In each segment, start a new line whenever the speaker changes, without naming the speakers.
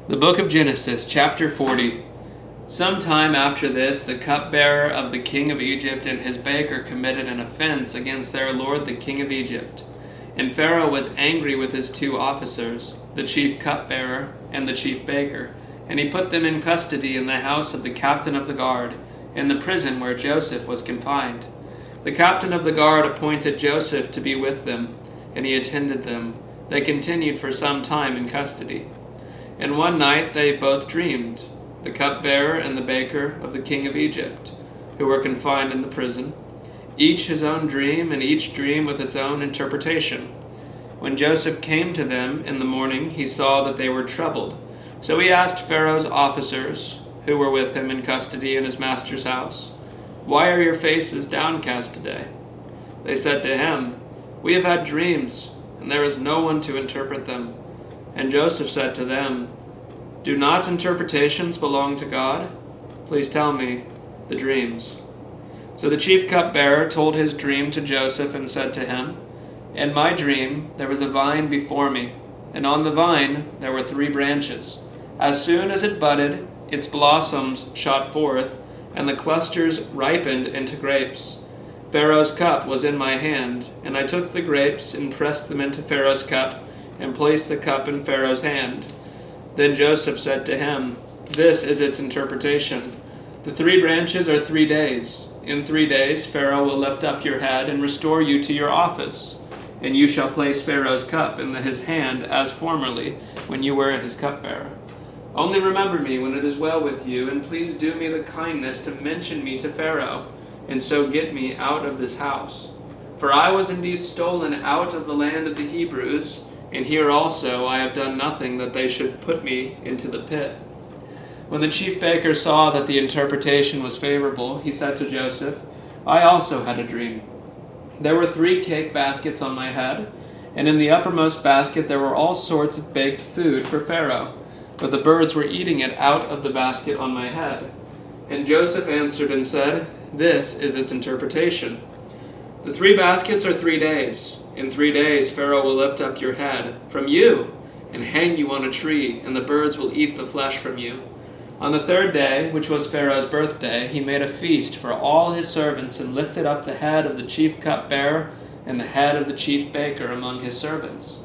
The book of Genesis, chapter 40. Some time after this, the cupbearer of the king of Egypt and his baker committed an offense against their lord the king of Egypt. And Pharaoh was angry with his two officers, the chief cupbearer and the chief baker, and he put them in custody in the house of the captain of the guard, in the prison where Joseph was confined. The captain of the guard appointed Joseph to be with them, and he attended them. They continued for some time in custody. And one night they both dreamed, the cupbearer and the baker of the king of Egypt, who were confined in the prison, each his own dream, and each dream with its own interpretation. When Joseph came to them in the morning, he saw that they were troubled. So he asked Pharaoh's officers, who were with him in custody in his master's house, "Why are your faces downcast today?" They said to him, "We have had dreams, and there is no one to interpret them." And Joseph said to them, "Do not interpretations belong to God? Please tell me the dreams." So the chief cupbearer told his dream to Joseph and said to him, "In my dream there was a vine before me, and on the vine there were 3 branches. As soon as it budded, its blossoms shot forth, and the clusters ripened into grapes. Pharaoh's cup was in my hand, and I took the grapes and pressed them into Pharaoh's cup, and placed the cup in Pharaoh's hand." Then Joseph said to him, "This is its interpretation. The 3 branches are 3 days. In 3 days Pharaoh will lift up your head and restore you to your office, and you shall place Pharaoh's cup in his hand as formerly, when you were his cupbearer. Only remember me when it is well with you, and please do me the kindness to mention me to Pharaoh, and so get me out of this house. For I was indeed stolen out of the land of the Hebrews, and here also I have done nothing that they should put me into the pit." When the chief baker saw that the interpretation was favorable, he said to Joseph, "I also had a dream. There were 3 cake baskets on my head, and in the uppermost basket there were all sorts of baked food for Pharaoh, but the birds were eating it out of the basket on my head." And Joseph answered and said, "This is its interpretation. The 3 baskets are 3 days. In 3 days Pharaoh will lift up your head from you and hang you on a tree, and the birds will eat the flesh from you. On the 3rd day, which was Pharaoh's birthday, he made a feast for all his servants and lifted up the head of the chief cupbearer and the head of the chief baker among his servants.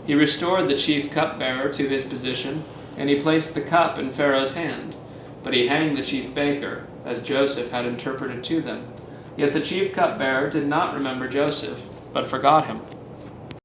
He restored the chief cupbearer to his position, and he placed the cup in Pharaoh's hand. But he hanged the chief baker, as Joseph had interpreted to them. Yet the chief cupbearer did not remember Joseph, but forgot him.